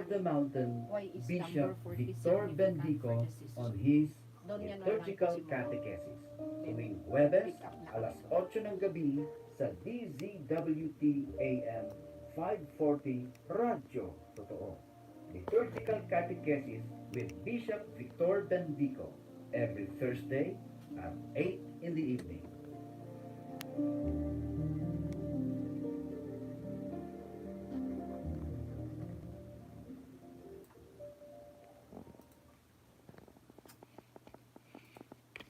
of the Mountain, Why is Bishop number 40 Victor significant Bendico for the season? on his Doon yan liturgical naman po catechesis. Then, Tuwing Huwebes, pick up na alas kami doon. 8 ng gabi sa DZWT AM 540 Radyo Totoo. Liturgical Catechesis with Bishop Victor Bendico every Thursday at 8 in the evening.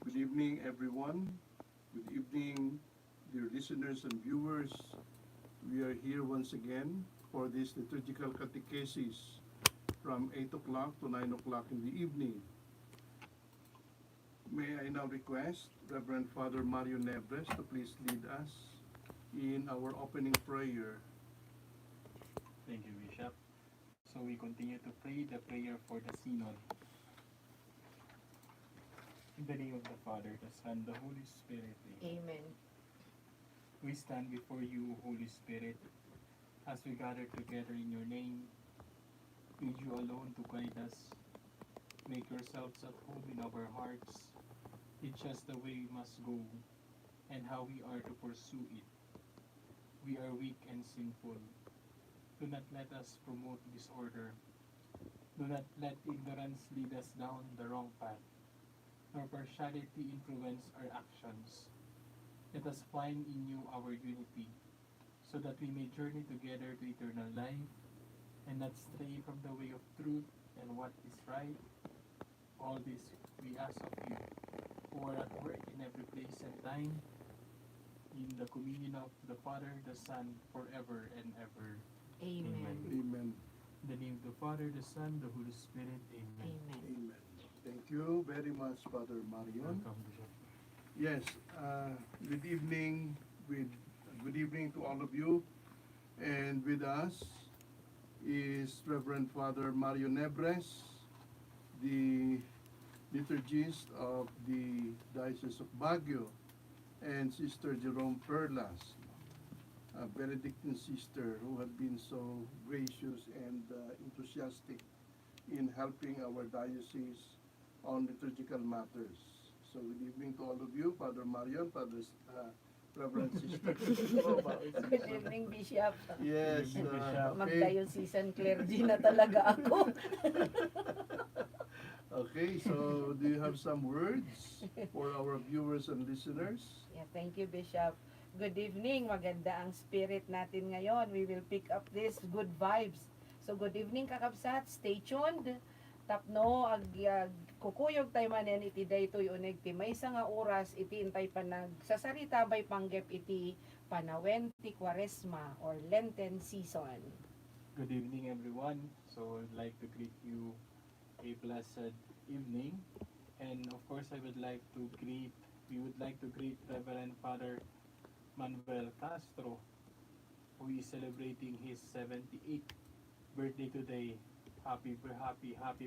Good evening, everyone. Good evening, dear listeners and viewers. We are here once again for this liturgical catechesis from 8 o'clock to 9 o'clock in the evening. May I now request Reverend Father Mario Nebres to please lead us in our opening prayer. Thank you, Bishop. So we continue to pray the prayer for the Synod. In the name of the Father, the Son, the Holy Spirit. Amen. Amen. We stand before you, Holy Spirit, as we gather together in your name. Need you alone to guide us. Make yourselves at home in our hearts. Teach us the way we must go and how we are to pursue it. We are weak and sinful. Do not let us promote disorder. Do not let ignorance lead us down the wrong path, nor partiality influence our actions. Let us find in you our unity, so that we may journey together to eternal life, and not stray from the way of truth and what is right. All this we ask of you, who are at work in every place and time, in the communion of the Father, the Son, forever and ever. Amen. Amen. In the name of the Father, the Son, the Holy Spirit. Amen. Amen. Amen. Thank you very much, Father Marion. Welcome, Bishop. Yes, good evening, good evening to all of you. And with us is Reverend Father Mario Nebres, the liturgist of the Diocese of Baguio, and Sister Jerome Perlas, a Benedictine sister who have been so gracious and enthusiastic in helping our diocese on liturgical matters. So good evening to all of you, Father Marion, Father Reverend Sister. Good evening, Bishop. Yes, Good evening, Bishop. okay. Mag-diocesan clergy na talaga ako. Okay, so do you have some words for our viewers and listeners? Yeah, thank you, Bishop. Good evening. Maganda ang spirit natin ngayon. We will pick up this good vibes. So good evening, kakabsat. Stay tuned. Tapno ag kukuyog tayo manen iti daytoy uneg ti maysa nga oras iti intay panag sasarita bay panggep iti panawen ti Quaresma or Lenten season. Good evening, everyone. So I'd like to greet you a blessed evening. And of course, we would like to greet Reverend Father Manuel Castro, who is celebrating his 78th birthday today. Happy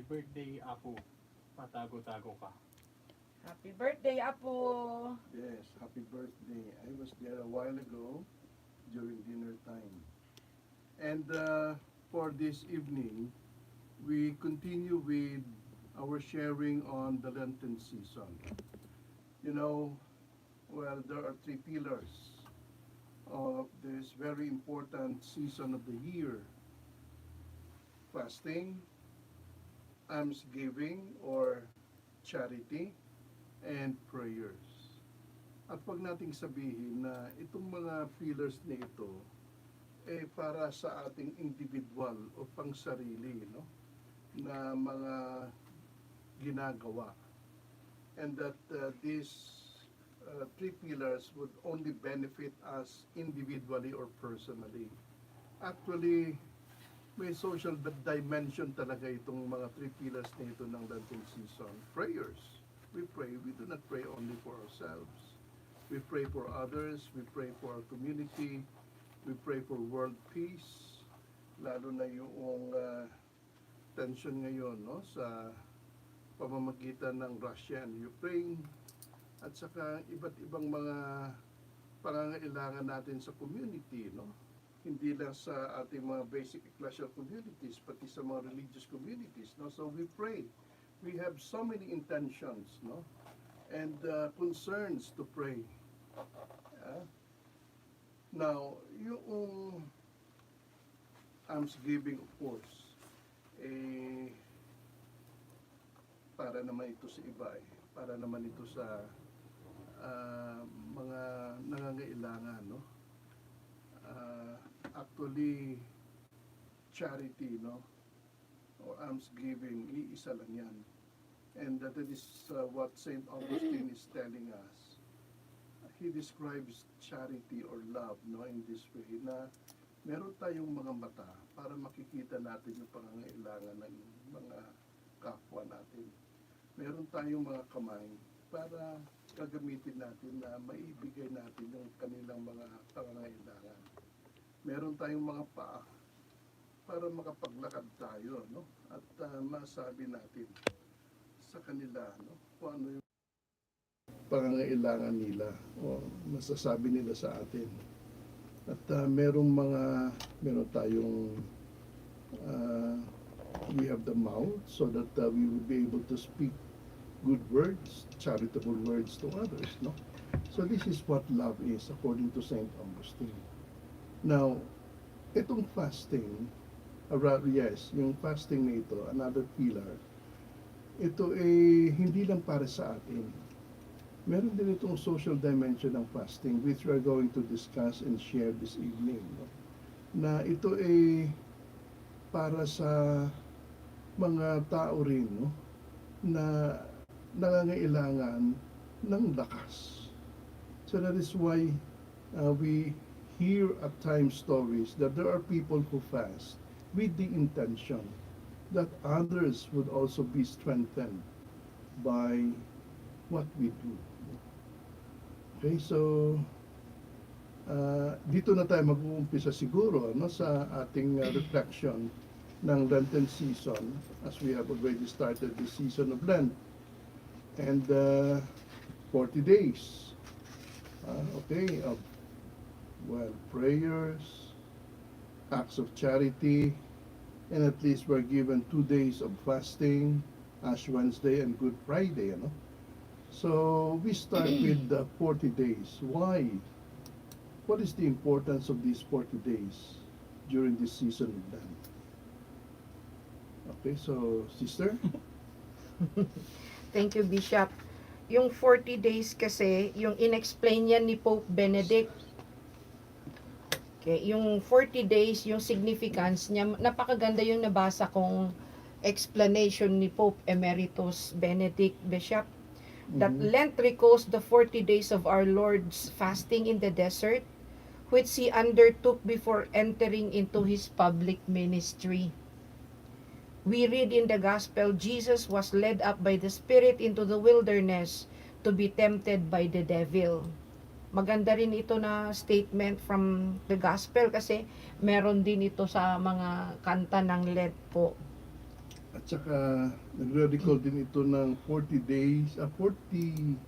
birthday, Apo. Patago-tago ka. Happy birthday, Apo! Yes, happy birthday. I was there a while ago during dinner time. And for this evening, we continue with our sharing on the Lenten season. You know, well, there are three pillars of this very important season of the year: fasting, almsgiving or charity, and prayers. At wag nating sabihin na itong mga pillars na ito para sa ating individual o pang sarili, no? Na mga ginagawa. And that these three pillars would only benefit us individually or personally. Actually, may social dimension talaga itong mga three pillars na ito ng Lenten season. Prayers. We pray. We do not pray only for ourselves. We pray for others. We pray for our community. We pray for world peace. Lalo na yung tension ngayon, no, sa pamamagitan ng Russia and Ukraine. At saka iba't ibang mga pangangailangan natin sa community, no? hindi lang sa ating mga basic ecclesial communities, pati sa mga religious communities, no? So we pray. We have so many intentions, no? And concerns to pray. Now, yung almsgiving, of course, para naman ito sa iba, para naman ito sa mga nangangailangan, no? Actually, charity, no? Or almsgiving, iisa lang yan. And that is what St. Augustine is telling us. He describes charity or love, no, in this way, na meron tayong mga mata para makikita natin yung pangangailangan ng mga kapwa natin. Meron tayong mga kamay para gagamitin natin na maibigay natin yung kanilang mga pangangailangan. Meron tayong mga paa para makapaglakad tayo, no? At masabi natin sa kanila, no, kung ano yung pangangailangan nila o masasabi nila sa atin. At meron tayong we have the mouth so that we will be able to speak good words, charitable words to others, no? So this is what love is according to St. Augustine. Now, itong fasting, yes, yung fasting na ito, another pillar, ito hindi lang para sa atin. Meron din itong social dimension ng fasting which we are going to discuss and share this evening. No? Na ito para sa mga tao rin, no? Na nangangailangan ng lakas. So that is why we hear at times stories that there are people who fast with the intention that others would also be strengthened by what we do. Okay, so dito na tayo mag-uumpisa siguro, no, sa ating reflection ng Lenten season, as we have already started the season of Lent. And 40 days, okay, of prayers, acts of charity, and at least we're given 2 days of fasting, Ash Wednesday and Good Friday, no? So we start with the 40 days. Why? What is the importance of these 40 days during this season of Lent? Okay, so sister? Thank you, Bishop. Yung 40 days kasi, yung inexplain yan ni Pope Benedict. Okay, yung 40 days, yung significance niya, napakaganda yung nabasa kong explanation ni Pope Emeritus Benedict, Bishop. That Lent recalls the 40 days of our Lord's fasting in the desert, which he undertook before entering into his public ministry. We read in the Gospel, Jesus was led up by the Spirit into the wilderness to be tempted by the devil. Maganda rin ito na statement from the Gospel kasi meron din ito sa mga kanta ng Lent po. At saka nagre-recall din ito ng 40 days, 40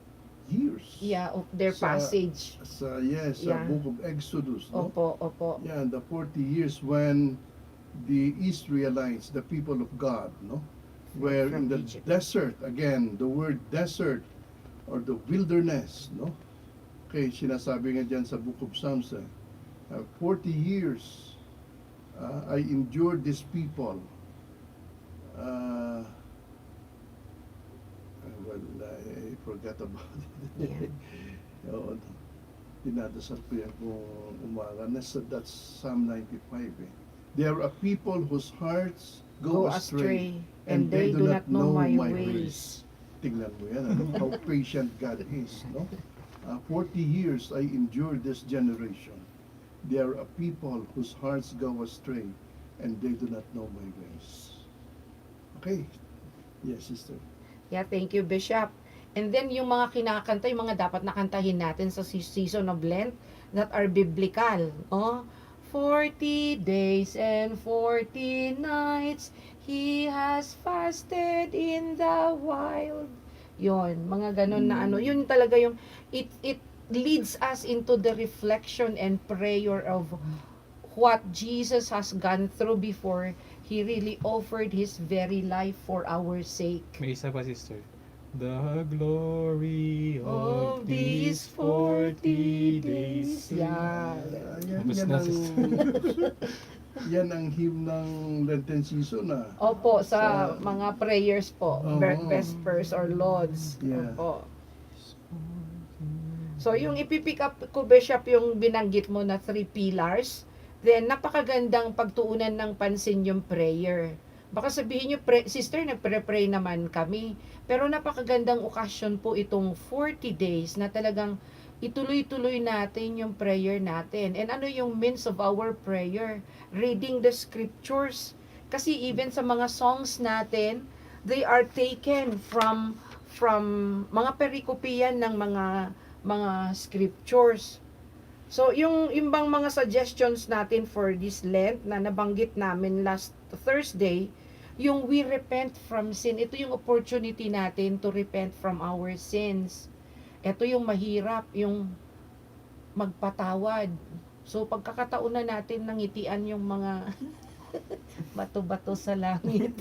years. Yeah, of their passage. Sa Yeah. book of Exodus, no? Opo. Yeah, the 40 years when the Israelites, the people of God, no, were in From the Egypt. desert. Again, the word desert or the wilderness, no? Okay, sinasabi nga dyan sa book of Psalms, 40 years I endured this people. I forgot about it. Yeah. Oo, dinadasal ko yan kung umaga. That's Psalm 95 eh. There are people whose hearts go astray, and they do not know my ways. Tingnan mo yan, ano? How patient God is, no? 40 years I endured this generation. There are people whose hearts go astray, and they do not know my ways. Okay. Yes, sister. Yeah, thank you, Bishop. And then yung mga kinakanta, yung mga dapat nakantahin natin sa season of Lent that are biblical. Oh, 40 days and 40 nights he has fasted in the wild. Yon, mga ganun na ano. Yun talaga yung it leads us into the reflection and prayer of what Jesus has gone through before He really offered His very life for our sake. May isa pa, sister. The glory Of of these these 40 40 days. days. Yeah. Tapos Yan na, ang, yan ang hymn ng Lenten season na. Opo, sa Sa- mga prayers po, Oo. Vespers or Lauds. Yeah. Opo. So, yung ipipick up ko, Bishop, yung binanggit mo na 3 pillars, then napakagandang pagtuunan ng pansin yung prayer. Baka sabihin nyo, sister, nagpre-pray naman kami. Pero napakagandang okasyon po itong 40 days na talagang ituloy-tuloy natin yung prayer natin. And ano yung means of our prayer? Reading the scriptures. Kasi even sa mga songs natin, they are taken from mga perikopiyan ng mga scriptures. So, yung bang mga suggestions natin for this Lent na nabanggit namin last Thursday, yung we repent from sin. Ito yung opportunity natin to repent from our sins. Ito yung mahirap, yung magpatawad. So, pagkakataon na natin nangitian yung mga bato-bato sa langit.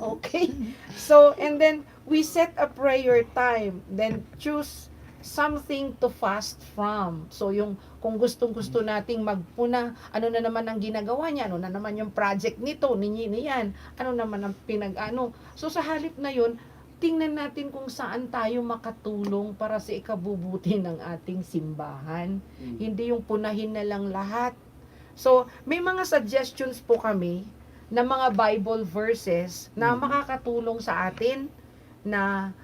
Okay? So, and then, we set a prayer time. Then, choose something to fast from. So, yung kung gustong-gusto nating magpuna, ano na naman ang ginagawa niya, ano na naman yung project nito, niyan, ano naman ang pinag-ano. So, sa halip na yun, tingnan natin kung saan tayo makatulong para sa ikabubuti ng ating simbahan. Hindi yung punahin na lang lahat. So, may mga suggestions po kami na mga Bible verses na makakatulong sa atin na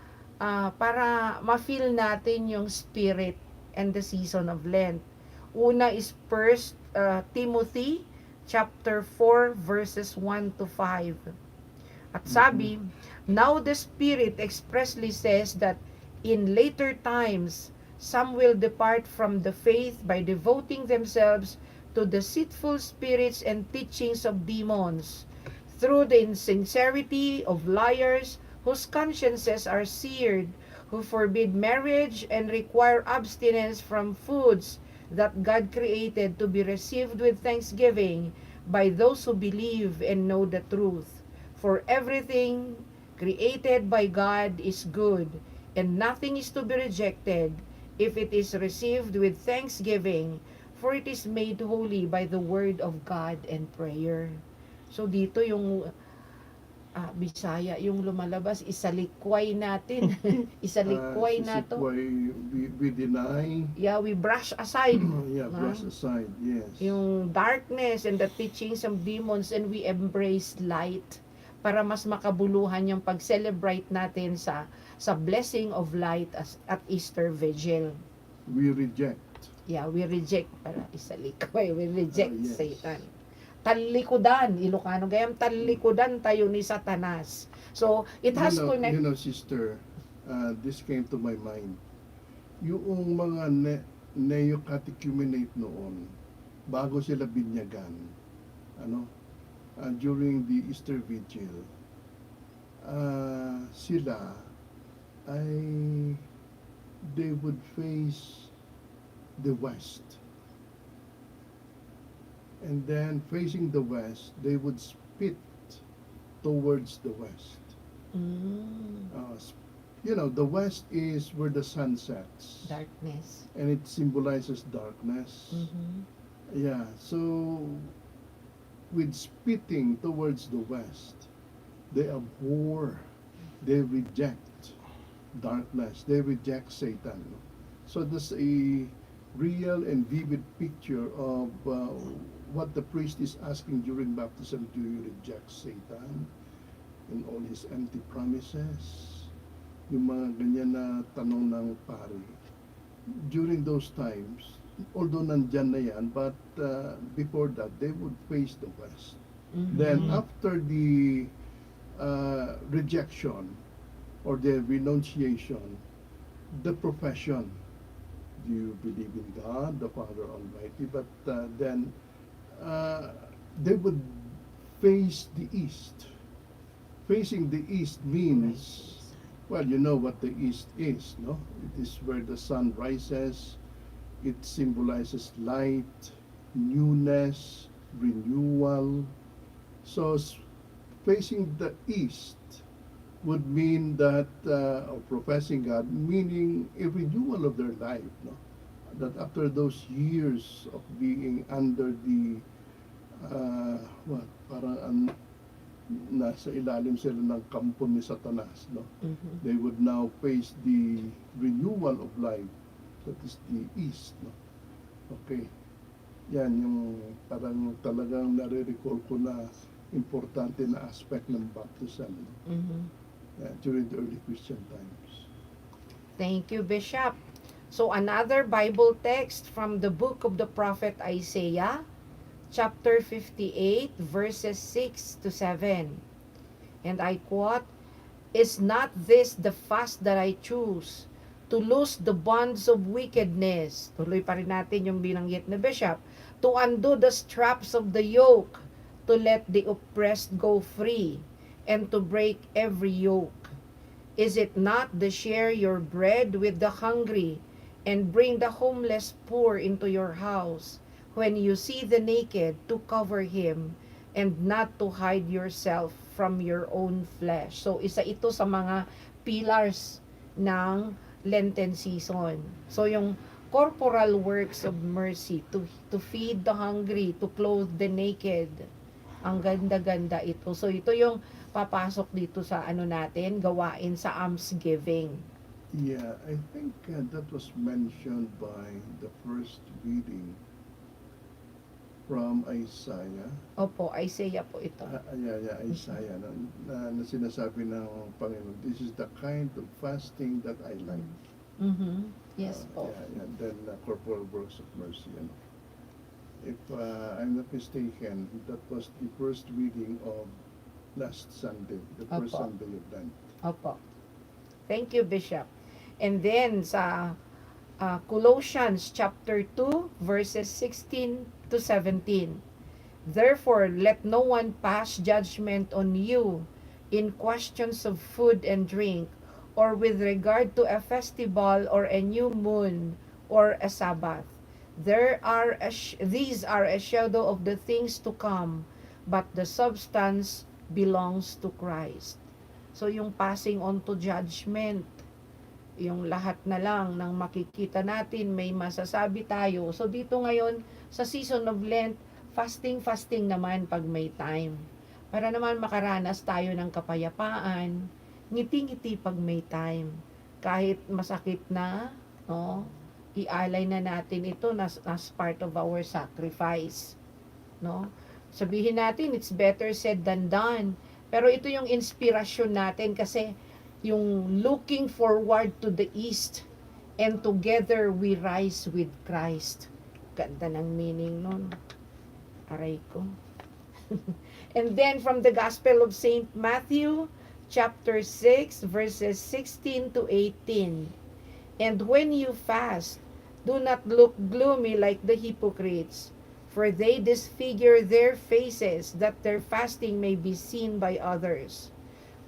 para ma-feel natin yung spirit and the season of Lent. Una is 1 Timothy chapter 4 verses 1 to 5. At sabi, now the Spirit expressly says that in later times, some will depart from the faith by devoting themselves to deceitful spirits and teachings of demons, through the insincerity of liars whose consciences are seared, who forbid marriage and require abstinence from foods that God created to be received with thanksgiving by those who believe and know the truth. For everything created by God is good, and nothing is to be rejected if it is received with thanksgiving, for it is made holy by the word of God and prayer. So dito yung Bisaya, yung lumalabas, isalikway natin. Isalikway na to. We deny. Yeah, we brush aside. Yeah, brush aside, yes. Yung darkness and the teachings of demons, and we embrace light para mas makabuluhan yung pag-celebrate natin sa blessing of light at Easter Vigil. We reject. Yeah, we reject, para isalikway, we reject Yes. Satan. Talikudan, Ilocano gayam, talikudan tayo ni Satanas. So, it has connect. You know, sister, this came to my mind. Yung mga neo-catechumenate noon, bago sila binyagan, during the Easter Vigil, sila they would face the West. And then facing the West, they would spit towards the West. The West is where the sun sets. Darkness. And it symbolizes darkness. Yeah, so with spitting towards the West, they abhor, they reject darkness, they reject Satan. So that's a real and vivid picture of what the priest is asking during baptism. Do you reject Satan and all his empty promises? Yung mga ganyan na tanong ng pari. During those times, although nandyan na yan, but before that, they would face the West. Then after the rejection or the renunciation, the profession. Do you believe in God, the Father Almighty? But then they would face the East. Facing the East means, well, you know what the East is, no? It is where the sun rises. It symbolizes light. newness, renewal. So facing the east would mean that, or professing God, meaning a renewal of their life, no? That after those years of being under the, parang nasa ilalim sila ng kampo ni Satanas, no? They would now face the renewal of life, that is the east, no? Okay. Yan yung parang talagang nare-recall ko na importante na aspect ng baptism, no? During the early Christian times. Thank you, Bishop. So another Bible text from the book of the prophet Isaiah, chapter 58, verses 6 to 7. And I quote, "Is not this the fast that I choose, to loose the bonds of wickedness?" Tuloy pa rin natin yung binanggit na Bishop. "To undo the straps of the yoke, to let the oppressed go free, and to break every yoke. Is it not to share your bread with the hungry, and bring the homeless poor into your house? When you see the naked, to cover him, and not to hide yourself from your own flesh." So, isa ito sa mga pillars ng Lenten season. So, yung corporal works of mercy, to feed the hungry, to clothe the naked. Ang ganda-ganda ito. So, ito yung papasok dito sa ano natin, gawain sa almsgiving. Yeah, I think that was mentioned by the first reading from Isaiah. Opo, Isaiah po ito. Isaiah, na sinasabi ng Panginoon, this is the kind of fasting that I like. Yes po. Then corporal works of mercy. Ano. If I'm not mistaken, that was the first reading of last Sunday, the first Opo. Sunday of Lent. Opo. Thank you, Bishop. And then sa Colossians chapter 2 verses 16 to 17. "Therefore let no one pass judgment on you in questions of food and drink, or with regard to a festival or a new moon or a Sabbath. These are a shadow of the things to come, but the substance belongs to Christ." So yung passing on to judgment, yung lahat na lang ng makikita natin, may masasabi tayo. So dito ngayon, sa season of Lent, fasting naman pag may time. Para naman makaranas tayo ng kapayapaan, ngiti-ngiti pag may time. Kahit masakit na, no, ialay na natin ito as part of our sacrifice. No? Sabihin natin, it's better said than done. Pero ito yung inspirasyon natin kasi yung looking forward to the east, and together we rise with Christ. Ganda ng meaning nun. Aray ko. And then from the Gospel of St. Matthew, chapter 6, verses 16 to 18. "And when you fast, do not look gloomy like the hypocrites, for they disfigure their faces, that their fasting may be seen by others.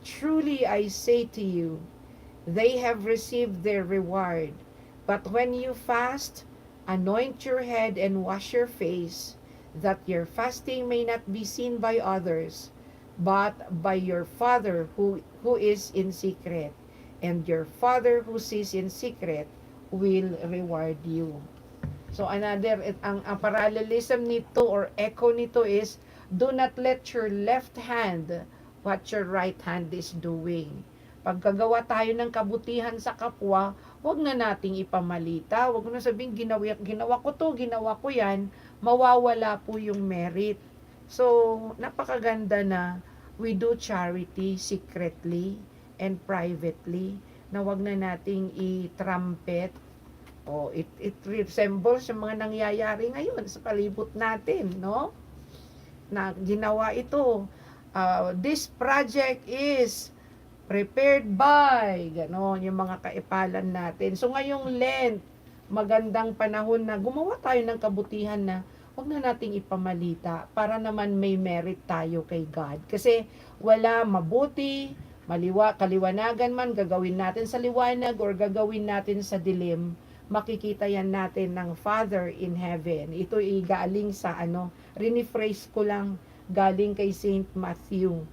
Truly I say to you, they have received their reward. But when you fast, anoint your head and wash your face, that your fasting may not be seen by others, but by your Father who is in secret. And your Father who sees in secret will reward you." So another, ang parallelism nito or echo nito is, do not let your left hand what your right hand is doing. Pagkagawa tayo ng kabutihan sa kapwa, huwag na nating ipamalita. Huwag na sabihin, ginawa ko to, ginawa ko yan, mawawala po yung merit. So, napakaganda na we do charity secretly and privately, na huwag na nating i-trumpet. It resembles yung mga nangyayari ngayon sa palibot natin, no? Na ginawa ito. This project is prepared by, gano'n, yung mga kaipalan natin. So ngayong Lent, magandang panahon na gumawa tayo ng kabutihan na huwag na nating ipamalita para naman may merit tayo kay God. Kasi wala mabuti, kaliwanagan man, gagawin natin sa liwanag or gagawin natin sa dilim, makikita yan natin ng Father in Heaven. Ito ay galing sa rephrase ko lang, galing kay Saint Matthew.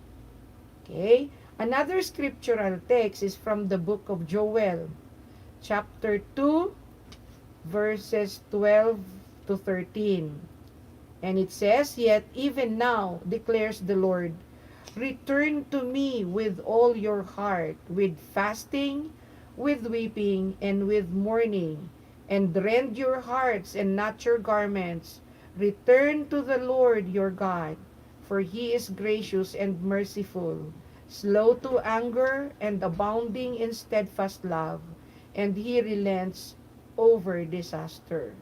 Okay? Another scriptural text is from the book of Joel, chapter 2, verses 12 to 13. And it says, "Yet even now, declares the Lord, return to me with all your heart, with fasting, with weeping, and with mourning, and rend your hearts and not your garments. Return to the Lord your God, for he is gracious and merciful, slow to anger, and abounding in steadfast love, and he relents over disaster."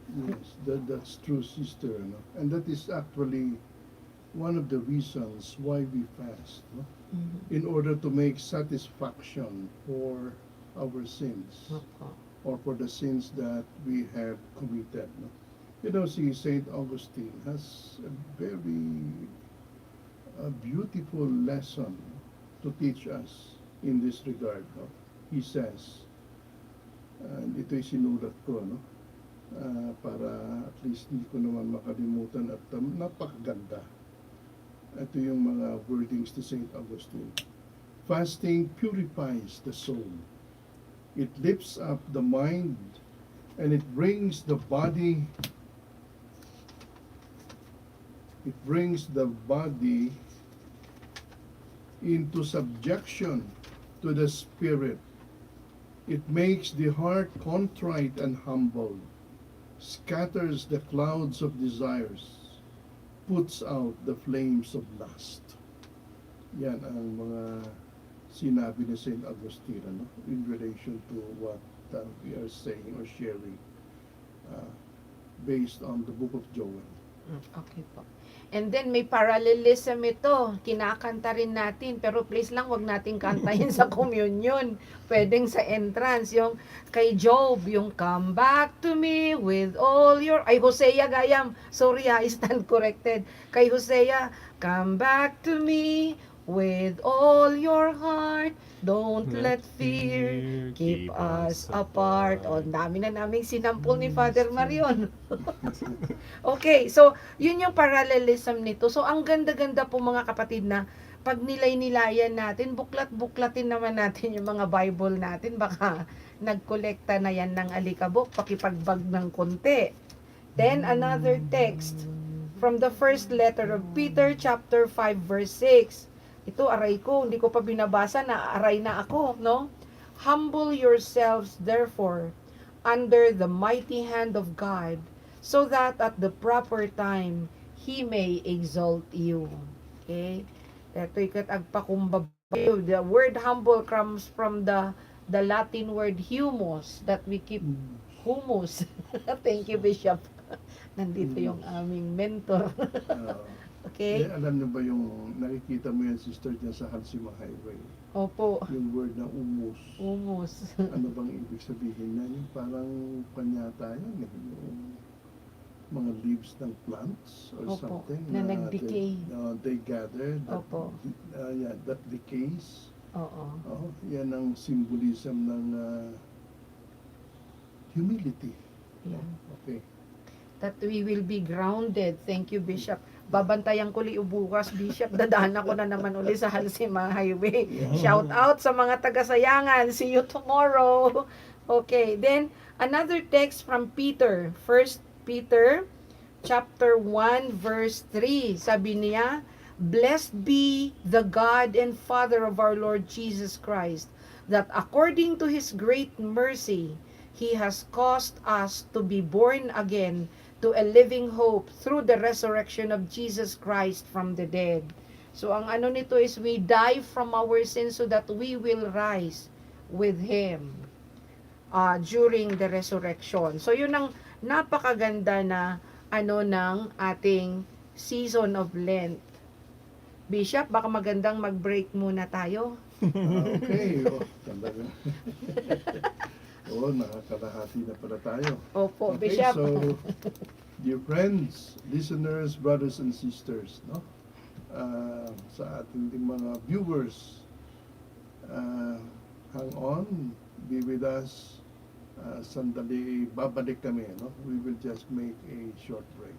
Yes, that's true, sister. No? And that is actually one of the reasons why we fast. No? In order to make satisfaction for our sins, or for the sins that we have committed. No? You know, see, Saint Augustine has a very beautiful lesson to teach us in this regard. No? He says, and ito'y sinulat ko, no? Para at least hindi ko naman makalimutan at napakaganda. Ito yung mga wordings ni St. Augustine. Fasting purifies the soul. It lifts up the mind and it brings the body into subjection to the spirit. It makes the heart contrite and humble, scatters the clouds of desires, puts out the flames of lust. Yan ang mga sinabi ni St. Augustine, no? In relation to what we are saying or sharing based on the book of Joel. Okay po. And then may parallelism ito, kinakanta rin natin, pero please lang wag nating kantahin sa communion. Pwedeng sa entrance, yung kay Job, yung come back to me with all your, ay Hosea gayam, sorry I stand corrected. Kay Hosea, come back to me with all your heart, don't let fear keep us apart. O, dami na naming sinampol ni Father Marion. Okay, so yun yung parallelism nito. So ang ganda-ganda po mga kapatid na pag nilay-nilayan natin, buklat-buklatin naman natin yung mga Bible natin. Baka nagkolekta na yan ng alikabok, pakipagbag ng konti. Then another text from the first letter of Peter chapter 5 verse 6. Ito aray ko, hindi ko pa binabasa, na aray na ako, no? Humble yourselves therefore under the mighty hand of God, so that at the proper time He may exalt you. Okay? Ito ikat agpakumbabayo. The word humble comes from the Latin word humus, that we keep humus. Thank you, Bishop. Nandito yung aming mentor. Okay? Alam niyo ba yung nakikita mo yan, sister, dyan sa Halsima Highway? Opo. Yung word na umus. Humus. Ano bang ibig sabihin na yun? Parang kanyata yan. Yung mga leaves ng plants or Opo, something. na nag-decay. They gather. Opo. That decays. Oo. Yan ang symbolism ng humility. Yeah. Okay. That we will be grounded. Thank you, Bishop. Babantayan ko li bukas, Bishop. Dadaan ako na naman uli sa Halsima Highway. Shout out sa mga taga-Sayangan. See you tomorrow. Okay, then another text from Peter. 1 Peter chapter 1 verse 3. Sabi niya, "Blessed be the God and Father of our Lord Jesus Christ, that according to His great mercy, He has caused us to be born again to a living hope through the resurrection of Jesus Christ from the dead." So ang ano nito is we die from our sins so that we will rise with Him during the resurrection. So yun ang napakaganda na ano ng ating season of Lent. Bishop, baka magandang mag-break muna tayo. Okay. Talaga. Nakakalahati na pala tayo. Opo, Okay, Bishop. so, dear friends, listeners, brothers and sisters, no? Sa ating mga viewers, hang on, be with us sandali babalik kami, no? We will just make a short break.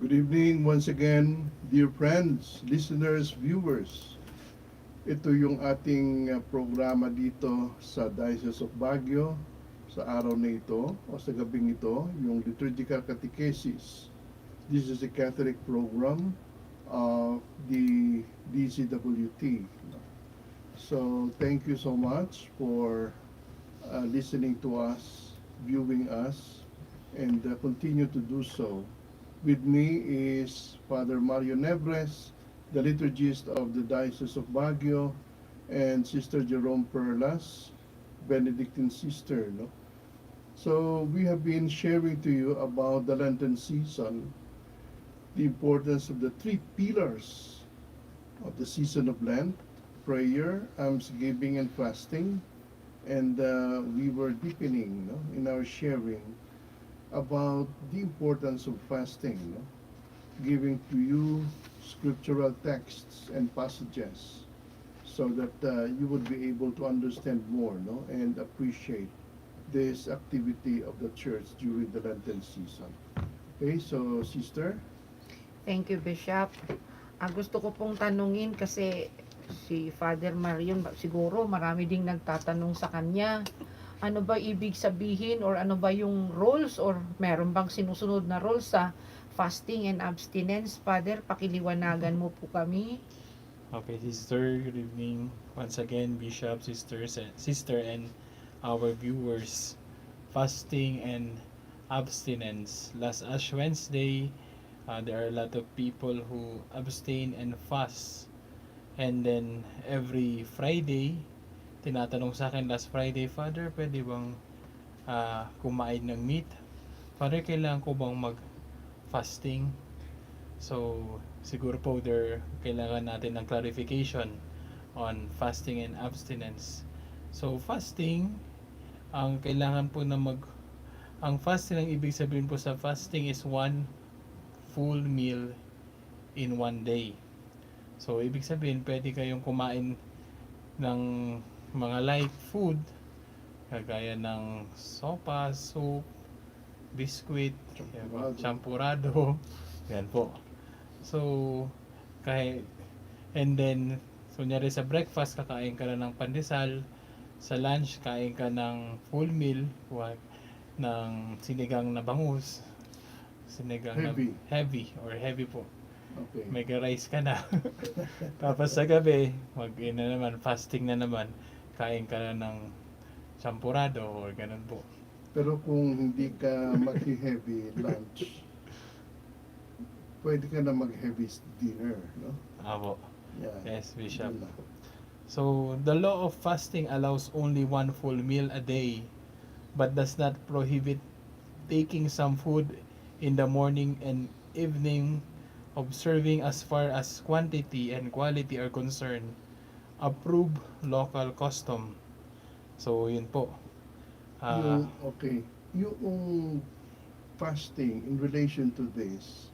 Good evening once again, dear friends, listeners, viewers. Ito yung ating programa dito sa Diocese of Baguio sa araw na ito o sa gabing ito, yung Liturgical Catechesis. This is a Catholic program of the DCWT. So thank you so much for listening to us, viewing us, and continue to do so. With me is Father Mario Nebres, the liturgist of the Diocese of Baguio, and Sister Jerome Perlas, Benedictine sister. No? So we have been sharing to you about the Lenten season, the importance of the three pillars of the season of Lent: prayer, almsgiving, and fasting. And we were deepening, no, in our sharing about the importance of fasting, no? Giving to you scriptural texts and passages so that you would be able to understand more, no, and appreciate this activity of the church during the Lenten season. Okay, so sister? Thank you, Bishop. Gusto ko pong tanungin kasi si Father Marion, siguro marami ding nagtatanong sa kanya. Ano ba ibig sabihin or ano ba yung rules or meron bang sinusunod na rules sa fasting and abstinence? Father, pakiliwanagan mo po kami. Okay, sister, good evening. Once again, Bishop, sister, and our viewers. Fasting and abstinence. Last Ash Wednesday, there are a lot of people who abstain and fast. And then, every Friday, tinatanong sa akin last Friday, Father, pwede bang kumain ng meat? Father, kailangan ko bang mag-fasting? So, siguro po kailangan natin ng clarification on fasting and abstinence. So, fasting, ang kailangan po na ang fasting, ang ibig sabihin po sa fasting is one full meal in one day. So, ibig sabihin, pwede kayong kumain ng mga light food, kagaya ng sopa, soup, biscuit, champurado, yan po. So, and then, kunyari sa breakfast, kakain ka na ng pandesal, sa lunch, kain ka ng full meal, ng sinigang na bangus, heavy po. Okay. Mega rice ka na. Tapos sa gabi, fasting na naman, kain ka na ng champurado or ganun po. Pero kung hindi ka mag-heavy lunch, pwede ka na mag-heavy dinner, no? Apo. Yeah. Yes, Bishop. Yun na. So, the law of fasting allows only one full meal a day, but does not prohibit taking some food in the morning and evening, observing as far as quantity and quality are concerned, approved local custom. So, yun po. Yung fasting in relation to this,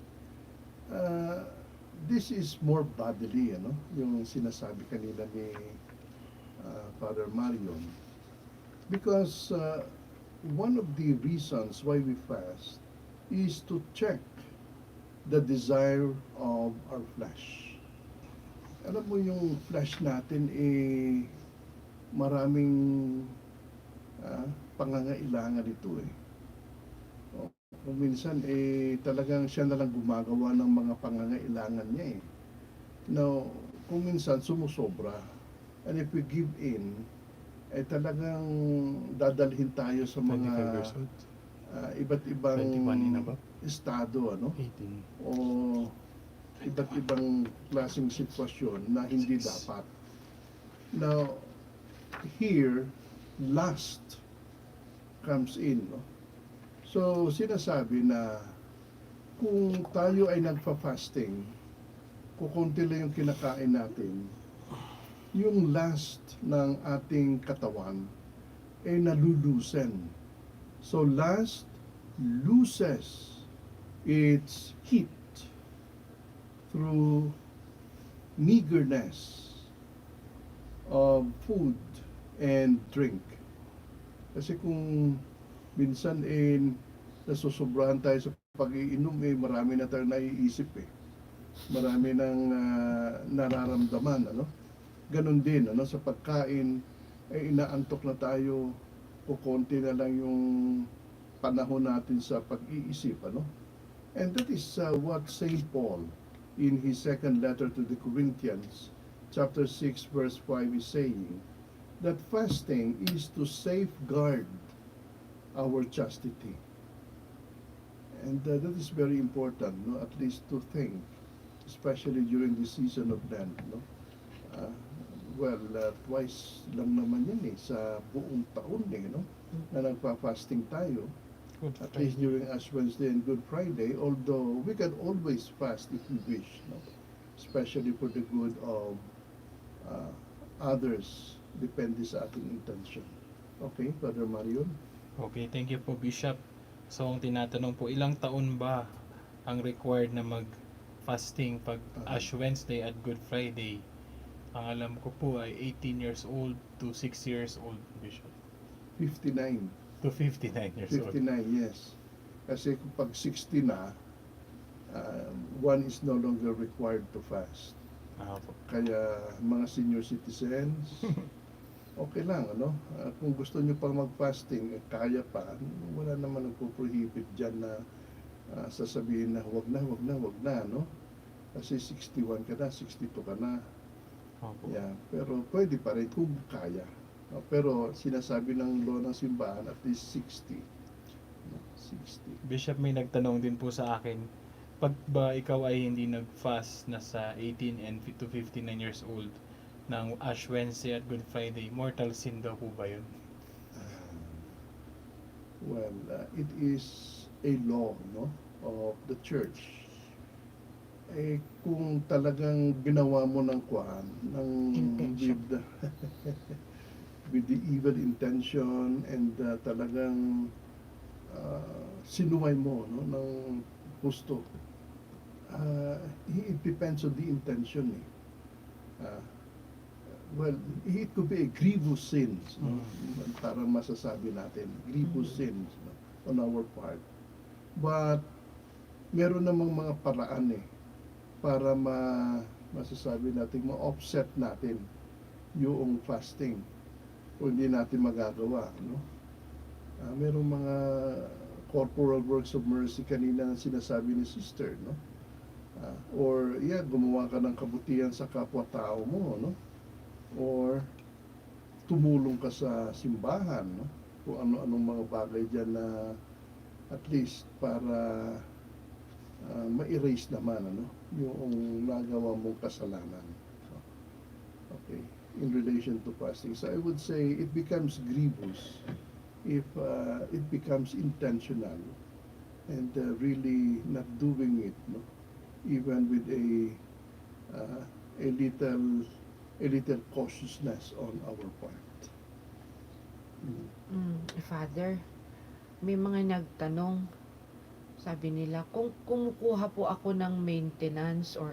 this is more bodily, ano? Yung sinasabi kanina ni Father Marion. Because one of the reasons why we fast is to check the desire of our flesh. Alam mo yung flesh natin maraming pangangailangan ito Kung minsan talagang siya na lang gumagawa ng mga pangangailangan niya Now, kung minsan sumusobra. And if we give in, talagang dadalhin tayo sa mga iba't ibang 21 na ba? estado, ano? 18. O iba't ibang klaseng sitwasyon na hindi dapat. Now, here, lust comes in, no? So, sinasabi na kung tayo ay nagfa-fasting, kukunti lang yung kinakain natin, yung lust ng ating katawan ay nalulusen. So, lust loses its heat through meagerness of food and drink. Kasi kung minsan nasusobrahan tayo sa pag-iinom marami na tayong naiisip Marami nang nararamdaman, ano? Ganon din, ano, sa pagkain, inaantok na tayo, kukonti na lang yung panahon natin sa pag-iisip, ano? And that is what Saint Paul, in his second letter to the Corinthians, chapter 6, verse 5, is saying, that fasting is to safeguard our chastity. And that is very important, no? At least to think, especially during the season of Lent, no? Twice lang naman yan sa buong taon no? Na nagpa-fasting tayo. Good At least during Ash Wednesday and Good Friday, although we can always fast if we wish, no? Especially for the good of others, depende sa ating intention. Okay, Brother Marion? Okay, thank you po, Bishop. So, ang tinatanong po, ilang taon ba ang required na mag-fasting pag Ash Wednesday at Good Friday? Ang alam ko po ay 18 years old to 6 years old, Bishop. 59. To 59 years old. 59, yes. Kasi pag 60 na, one is no longer required to fast. Po. Kaya mga senior citizens, okay lang, ano? Kung gusto nyo pang mag-fasting, kaya pa, wala naman nagpo-prohibit dyan na sasabihin na wag na, no? Kasi 61 ka na, 62 ka na. Opo. Yeah, pero pwede pa rin kung kaya. No? Pero sinasabi ng law ng simbahan at least 60. No? 60. Bishop, may nagtanong din po sa akin, pag ba ikaw ay hindi nag-fast na sa 18 and to 59 years old ng Ash Wednesday at Good Friday, mortal sin daw po ba yun? It is a law, no, of the church. Kung talagang ginawa mo ng Intention. with the evil intention and talagang sinuway mo, no, ng gusto, it depends on the intention. It could be a grievous sins, no? Parang masasabi natin, grievous sins, no, on our part. But meron namang mga paraan para masasabi natin, ma-offset natin yung fasting kung hindi natin magagawa, no? Merong mga corporal works of mercy kanina na sinasabi ni sister, no? Or gumawa ka ng kabutihan sa kapwa-tao mo, no? Or tumulong ka sa simbahan, no? Kung ano-anong mga bagay dyan na at least para ma-erase naman, ano, yung nagawa mong kasalanan. Okay, in relation to fasting. So I would say it becomes grievous if it becomes intentional and really not doing it, no? Even with a little cautiousness on our part. Father, may mga nagtanong, sabi nila, kung kumukuha po ako ng maintenance or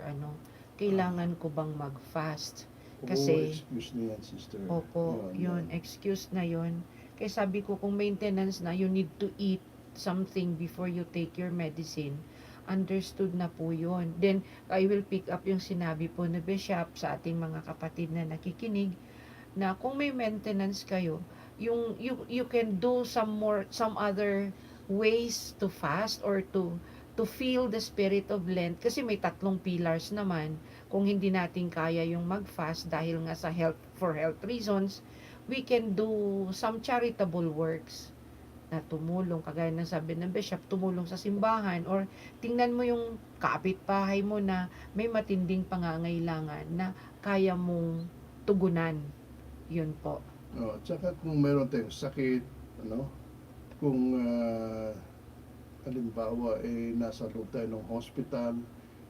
kailangan ko bang mag-fast? Kasi, excuse na yan, sister. opo, yun, excuse na yun. Kaya sabi ko, kung maintenance na, you need to eat something before you take your medicine. Understood na po yun. Then, I will pick up yung sinabi po ni Bishop sa ating mga kapatid na nakikinig, na kung may maintenance kayo, you can do some other ways to fast or to feel the spirit of Lent, kasi may 3 pillars naman. Kung hindi natin kaya yung mag-fast dahil nga sa for health reasons, we can do some charitable works na tumulong, kagaya ng sabi ng Bishop, tumulong sa simbahan, or tingnan mo yung kapitbahay mo na may matinding pangangailangan na kaya mong tugunan. Yun po. Tsaka kung meron tayong sakit, kung halimbawa nasa loob tayo ng hospital,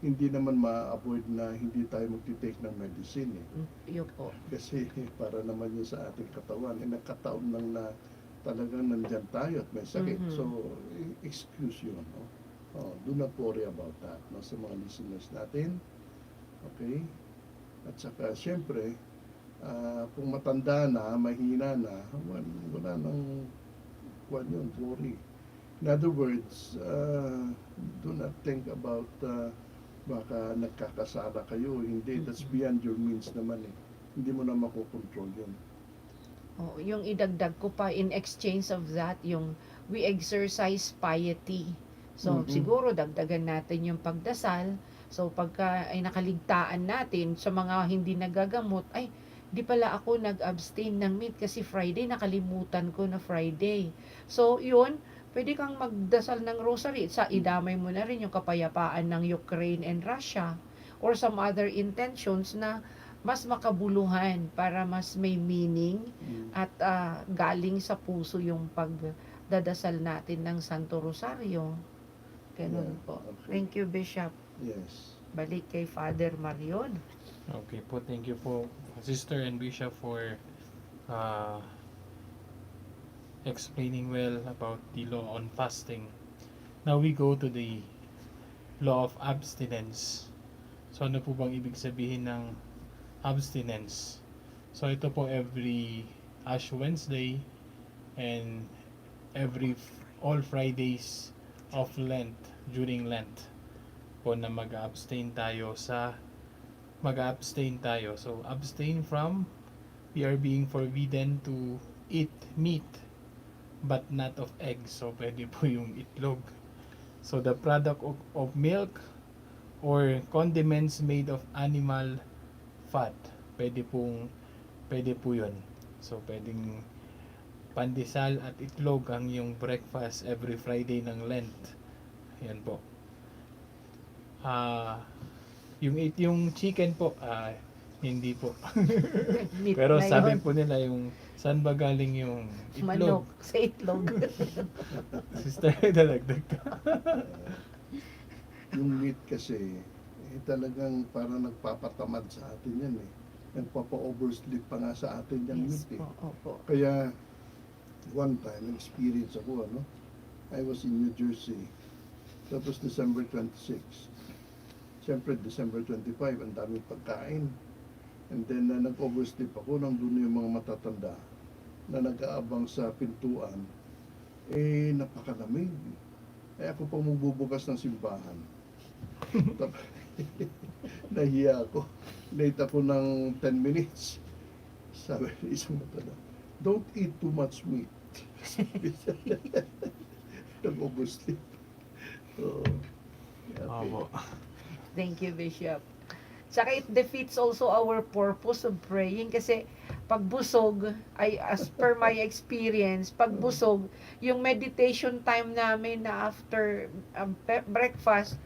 hindi naman ma-avoid na hindi tayo magti-take ng medicine. Yun po. Kasi para naman yun sa ating katawan, nagkataon lang na talagang nandyan tayo at may sakit. Mhm. So, excuse yun. Do not worry about that, sa mga listeners natin. Okay? At saka, syempre, kung matanda na, mahina na, wala nang worry. In other words, do not think about baka nagkakasala kayo. Hindi, that's beyond your means naman eh. Hindi mo na makokontrol yun. Oh, yung idagdag ko pa in exchange of that, yung we exercise piety. So, Mhm. siguro dagdagan natin yung pagdasal. So, pagka ay nakaligtaan natin sa mga hindi nagagamot, ay, di pala ako nag-abstain ng meat kasi Friday, nakalimutan ko na Friday. So, yun, pwede kang magdasal ng rosary. Sa idamay mo na rin yung kapayapaan ng Ukraine and Russia or some other intentions na mas makabuluhan para mas may meaning at galing sa puso yung pagdadasal natin ng Santo Rosario. Ganun Yeah, po. okay. Thank you, Bishop. Yes. Balik kay Father Marion. Okay po, thank you po, Sister and Bishop, for uh, explaining well about the law on fasting. Now we go to the law of abstinence. So ano po bang ibig sabihin ng abstinence? So ito po every Ash Wednesday and all Fridays of Lent, during Lent po na mag-abstain tayo. So abstain from, we are being forbidden to eat meat but not of eggs. So pwede po yung itlog. So the product of milk or condiments made of animal fat. Pwede po yun. So pwedeng pandesal at itlog ang yung breakfast every Friday ng Lent. Yan po. Yung chicken po, hindi po. Meat Pero na sabi yun. po nila yung saan ba galing yung Manok itlog? sa itlog. Sister, dalagdag ka. Yung meat kasi, talagang parang nagpapatamad sa atin yan eh. Nagpapa-oversleep pa nga sa atin yung Yes meat eh. po, opo. Kaya, one time, experience ako, I was in New Jersey. That was December 26. Siyempre, December 25, ang daming pagkain. And then, nag-oversleep ako nang doon yung mga matatanda na nag-aabang sa pintuan. Napakalamig. Ako pa magbubukas ng simbahan. Nahiya ako. Late ako ng 10 minutes. Sabi ng isang matanda, don't eat too much meat. Nag-oversleep. Opo. Thank you, Bishop. Tsaka it defeats also our purpose of praying kasi pagbusog, ay as per my experience, pagbusog, yung meditation time namin na after breakfast,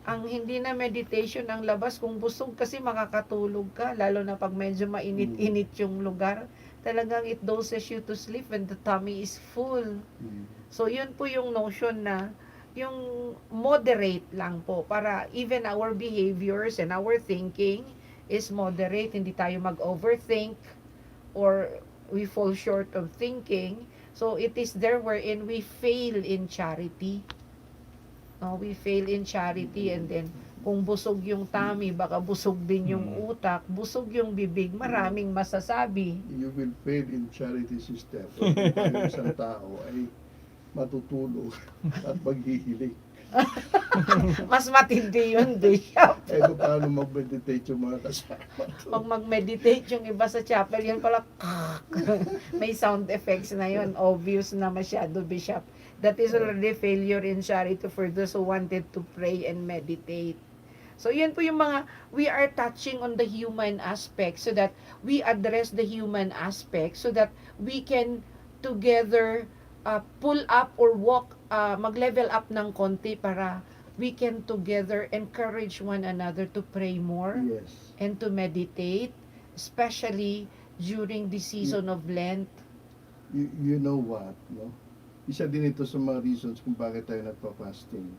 ang hindi na meditation ang labas kung busog kasi makakatulog ka, lalo na pag medyo mainit-init yung lugar. Talagang it doses you to sleep when the tummy is full. So yun po yung notion na yung moderate lang po para even our behaviors and our thinking is moderate, hindi tayo mag-overthink or we fall short of thinking. So it is there wherein we fail in charity. We fail in charity, and then kung busog yung tummy, baka busog din yung utak, busog yung bibig, maraming masasabi. You will fail in charity, sister. Kung tayo isang tao ay matutulog at maghihiling. Mas matindi yun, Bishop. Kung paano mag-meditate yung mga kasama. Pag mag-meditate yung iba sa chapel, yun pala, may sound effects na yun. Obvious na masyado, Bishop. That is already failure in charity for those who wanted to pray and meditate. So, yun po yung mga, we are touching on the human aspect so that we address the human aspect so that we can together pull up or walk, mag-level up ng konti para we can together encourage one another to pray more Yes. and to meditate, especially during the season of Lent. You know what, no? Isa din ito sa mga reasons kung bakit tayo nagpa-fasting.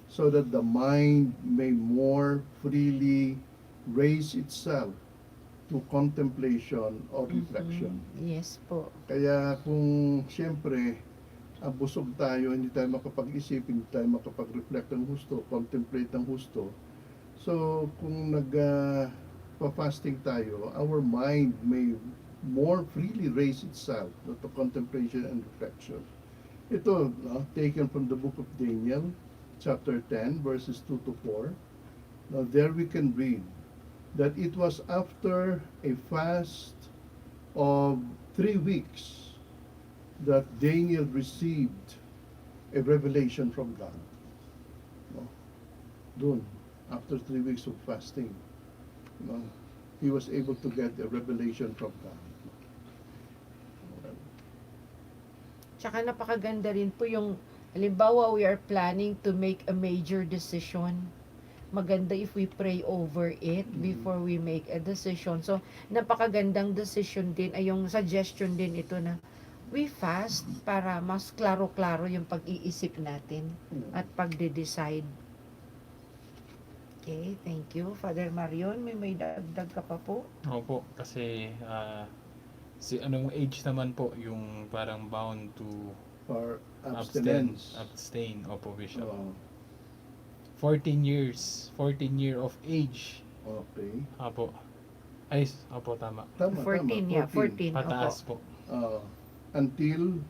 So that the mind may more freely raise itself to contemplation or reflection. Yes po. Kaya kung siyempre, busog tayo, hindi tayo makapag-isip, hindi tayo makapag-reflect ng gusto, contemplate ng gusto. So, kung pa-fasting tayo, our mind may more freely raise itself to contemplation and reflection. Ito, taken from the book of Daniel, chapter 10, verses 2 to 4. Now, there we can read that it was after a fast of 3 weeks that Daniel received a revelation from God. No? Doon, after 3 weeks of fasting, no, he was able to get a revelation from God. Tsaka napakaganda rin po yung, halimbawa, we are planning to make a major decision. Maganda if we pray over it before we make a decision. So, napakagandang decision din, ay yung suggestion din ito na we fast para mas klaro-klaro yung pag-iisip natin at pagde-decide. Okay, thank you. Father Marion, may dagdag ka pa po? Opo, kasi si anong age naman po yung parang bound to For abstain, abstinence. abstain, opo, Bishop. Oh, 14 years, 14 year of age. okay. Opo. Ay, opo, tama. Tama, 14, yeah, 14. Pataas Opo. po. Until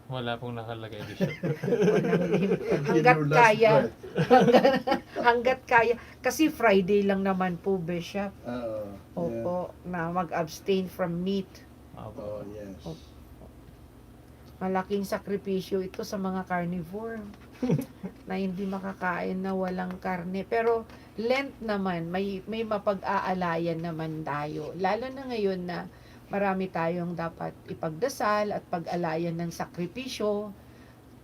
Wala pong nakalagay, Bishop. Hanggat your last kaya. breath. Hanggat kaya. Kasi Friday lang naman po, Bishop. Yeah. Opo, na mag-abstain from meat. Opo. Oh, yes. Opo. Malaking sakripisyo ito sa mga carnivore na hindi makakain na walang karne. Pero Lent naman, may mapag-aalayan naman tayo. Lalo na ngayon na marami tayong dapat ipagdasal at pag-alayan ng sakripisyo.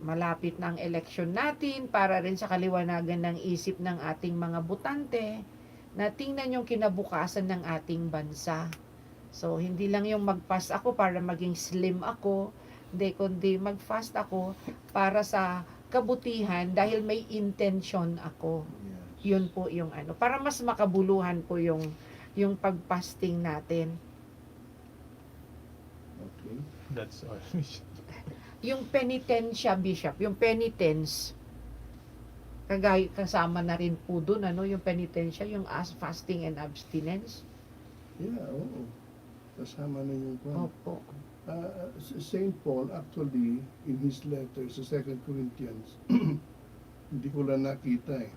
Malapit na ang eleksyon natin para rin sa kaliwanagan ng isip ng ating mga butante na tingnan yung kinabukasan ng ating bansa. So, hindi lang yung mag-fast ako para maging slim ako, kundi mag-fast ako para sa kabutihan dahil may intention ako. Yes. Yun po yung ano, para mas makabuluhan po yung pag-fasting natin. Okay. That's all. Yung penitensya, Bishop, yung penitence, kasama na rin po dun, ano, yung penitensya, yung fasting and abstinence. Yeah, oo. Kasama na yung kwan. Opo. Saint Paul actually in his letter sa 2 Corinthians hindi ko lang nakita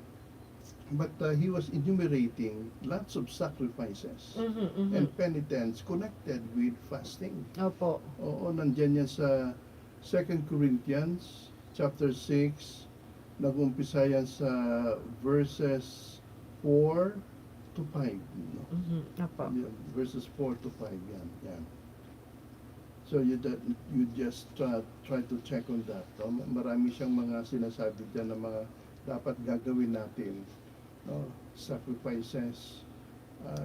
but he was enumerating lots of sacrifices and penitence connected with fasting. Opo. Oo, nandyan yan sa 2 Corinthians chapter 6, nag-umpisa yan sa verses 4 to 5, no? Opo. Yan, verses 4 to 5 yan. So you just try to check on that. No? Marami siyang mga sinasabi diyan na mga dapat gagawin natin, no? Sacrifices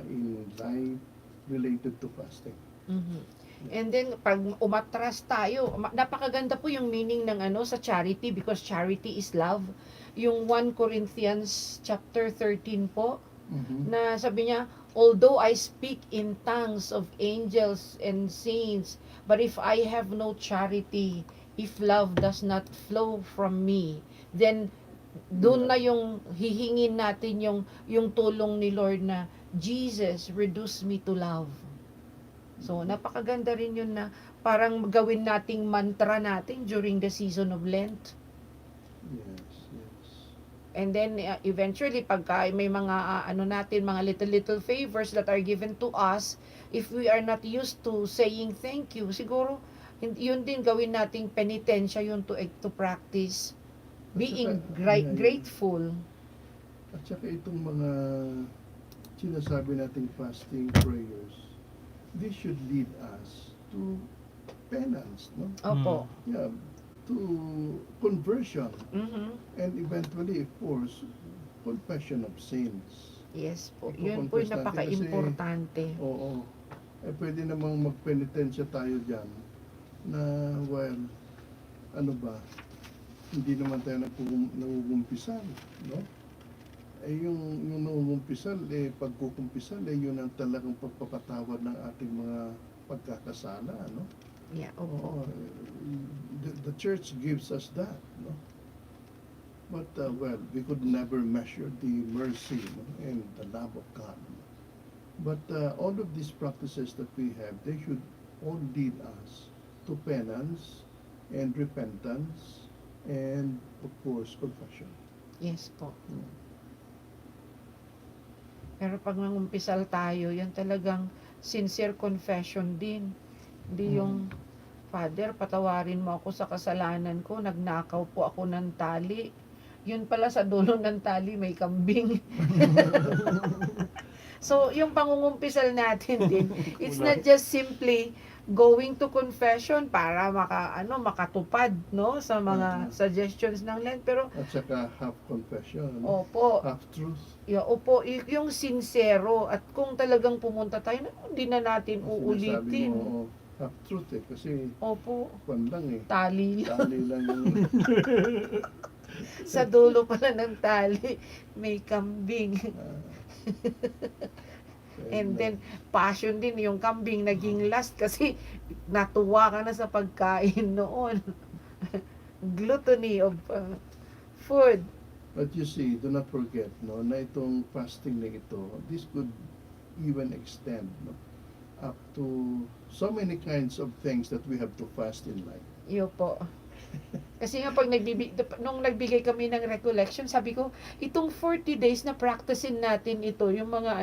in life related to fasting. And then pag umatras tayo, napakaganda po yung meaning ng ano sa charity because charity is love. Yung 1 Corinthians chapter 13 po na sabi niya, although I speak in tongues of angels and saints, but if I have no charity, if love does not flow from me, then doon na yung hihingin natin yung tulong ni Lord na Jesus, reduce me to love. So, napakaganda rin yun na parang gawin nating mantra natin during the season of Lent. Yes. And then eventually pagka may mga ano natin mga little favors that are given to us, if we are not used to saying thank you, siguro yun din gawin nating penitensya yun to practice being grateful. At saka itong mga sinasabi nating fasting prayers, this should lead us to penance, no? Opo. Yeah, to conversion. And eventually, of course, confession of sins. Yes po. Ito, Yun po yung confess natin napaka-importante. Oo. Pwede namang magpenitensya tayo dyan na, well, ano ba, hindi naman tayo nangugumpisal, no? Yung nangugumpisal, pagkukumpisal, yun ang talagang pagpapatawad ng ating mga pagkakasala, no? Yeah, opo. The church gives us that, no? But well, we could never measure the mercy, no, and the love of God. But all of these practices that we have, they should all lead us to penance and repentance and of course, confession. Yes po. Mm. Pero pag mangumpisal tayo, yan talagang sincere confession din. Hindi yung, Father, patawarin mo ako sa kasalanan ko, nagnakaw po ako ng tali. Yun pala sa dulo ng tali may kambing. So, yung pangungumpisal natin din, it's not just simply going to confession para makatupad, no, sa mga suggestions ng Lent, pero At saka half confession, ano? opo, Half truth. opo, yung sincero, at kung talagang pumunta tayo, hindi na natin Sinasabi uulitin. mo, half truth kasi Opo, kwan lang tali lang. Tali lang yung Sa dulo pala ng tali, may kambing. And then, passion din yung kambing naging last kasi natuwa ka na sa pagkain noon. Gluttony of food. But you see, do not forget, no, na itong fasting na ito, this could even extend, no, up to so many kinds of things that we have to fast in life. Yo po. Kasi nga nung nagbigay kami ng recollection, sabi ko, itong 40 days na practicein natin ito, yung mga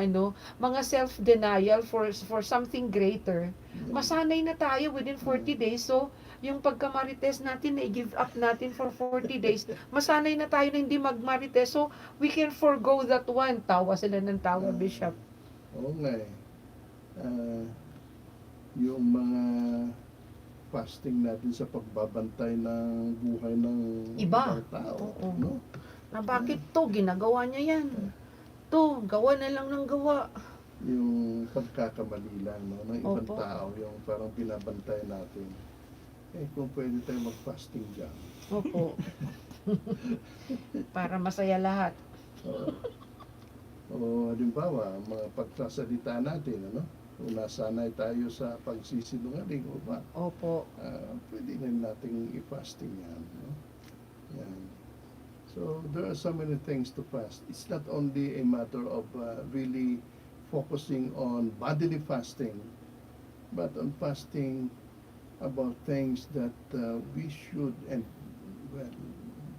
mga self-denial for something greater. Masanay na tayo within 40 days. So, yung pagka-marites natin, i-give up natin for 40 days. Masanay na tayo na hindi mag-marites. So, we can forgo that one. Tawa sila ng tawa, Bishop. Oo nga eh. Yung mga fasting natin sa pagbabantay ng buhay ng Iba. ibang tao. Oo. No? Na bakit to? Ginagawa niya yan. To, gawa na lang ng gawa. Yung pagkakamali lang, no, ng ibang Opo. tao, yung parang binabantay natin. Eh, kung pwede tayo mag-fasting dyan. Opo. Para masaya lahat. O halimbawa, mga pagsasalita natin, ano? Kung nasanay tayo sa pagsisinungaling o ba, Opo. pwede na nating i-fasting yan. No? Yan. So, there are so many things to fast. It's not only a matter of really focusing on bodily fasting, but on fasting about things that we should and, well,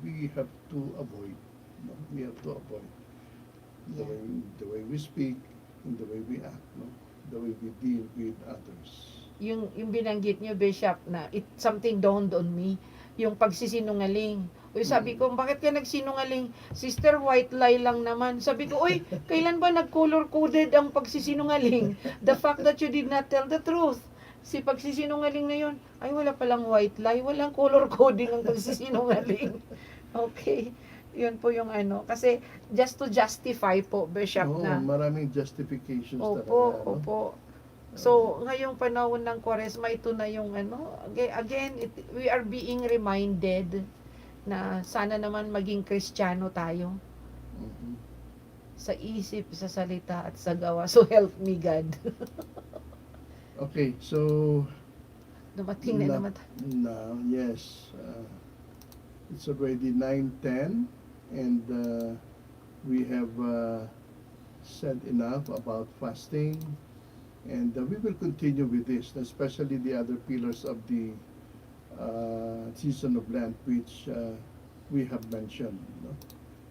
we have to avoid. No? We have to avoid the way we speak, and the way we act, no? The way we deal with others. Yung binanggit niyo, Bishop, na something dawned on me, yung pagsisinungaling. Uy, sabi ko, bakit ka nagsinungaling? Sister, white lie lang naman. Sabi ko, uy, kailan ba nag-color-coded ang pagsisinungaling? The fact that you did not tell the truth. Si pagsisinungaling na yun, ay wala palang white lie, walang color coding ang pagsisinungaling. Okay. Yun po yung kasi just to justify po, Bishop, Oo, na maraming justifications opo, talaga. No? opo. So, ngayong panahon ng Kwaresma, ito na yung again, we are being reminded na sana naman maging Kristiyano tayo Mhm. sa isip, sa salita, at sa gawa. So, help me God. Okay, so Dumating na naman. now, yes, it's already 9:10, and we have said enough about fasting, and we will continue with this, especially the other pillars of the season of Lent, which we have mentioned. No?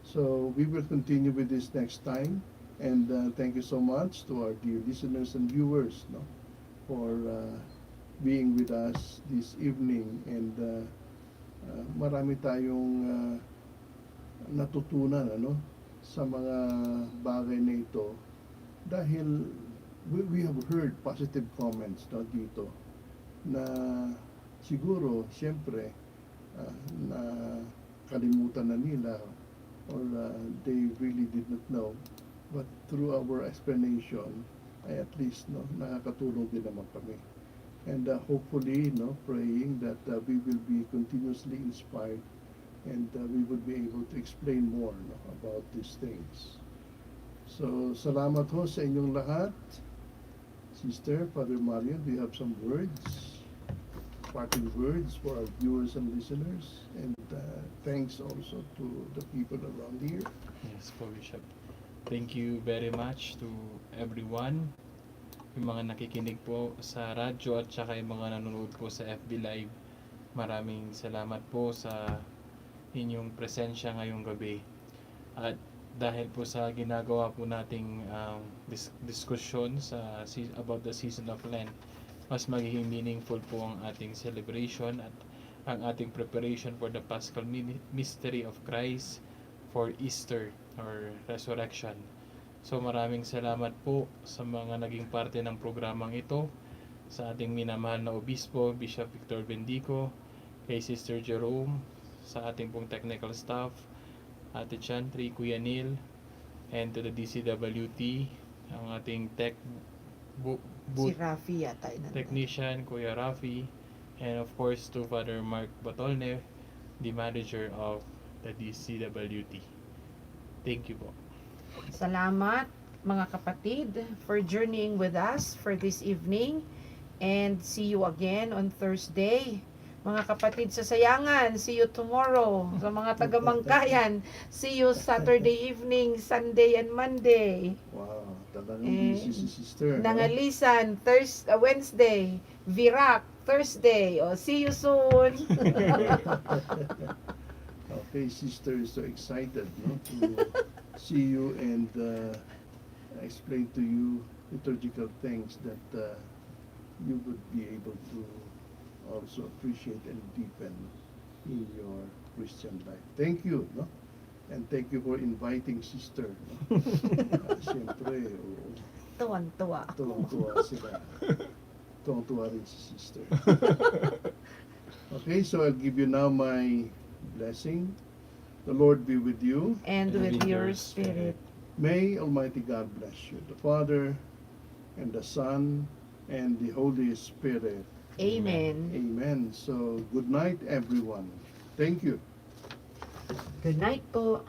So we will continue with this next time, and thank you so much to our dear listeners and viewers, no, for being with us this evening, and marami tayong natutunan sa mga bagay na ito, dahil we have heard positive comments dito na siguro siyempre na kalimutan na nila, or they really did not know, but through our explanation ay at least nakakatulong din naman kami. And hopefully, praying that we will be continuously inspired, and we would be able to explain more about these things. So, salamat ho sa inyong lahat. Sister, Father Mario, do you have some words? Parting words for our viewers and listeners? And thanks also to the people around here. Yes po, Bishop. Thank you very much to everyone. Yung mga nakikinig po sa radyo at saka yung mga nanonood po sa FB Live. Maraming salamat po sa inyong presensya ngayong gabi. At dahil po sa ginagawa po nating diskusyon about the season of Lent, mas magiging meaningful po ang ating celebration at ang ating preparation for the Paschal mystery of Christ for Easter or Resurrection. So maraming salamat po sa mga naging parte ng programang ito, sa ating minamahal na Obispo, Bishop Victor Bendico, kay Sister Jerome, sa ating pong technical staff, Ate Chantry, Kuya Neil, and to the DCWT, ang ating Si booth Rafi yata yun. technician, Kuya Rafi, and of course to Father Mark Batolne, the manager of the DCWT. Thank you po. Salamat mga kapatid for journeying with us for this evening, and see you again on Thursday. Mga kapatid sa Sayangan, see you tomorrow. Sa mga taga-Mangkayan, see you Saturday evening, Sunday and Monday. Wow, talagang Eh, busy si sister. no? Nangalisan, Wednesday. Virac, Thursday. O, see you soon. Okay, sister is so excited to see you and explain to you liturgical things that you would be able to also appreciate and deepen in your Christian life. Thank you, no? And thank you for inviting sister. No? Siyempre, Tuwan-tuwa. tuwang-tuwa sila. Tuwang-tuwa rin si sister. Okay, so I'll give you now my blessing. The Lord be with you. And with your spirit. May Almighty God bless you, the Father, and the Son, and the Holy Spirit. Amen. Amen. So, good night, everyone. Thank you. Good night po.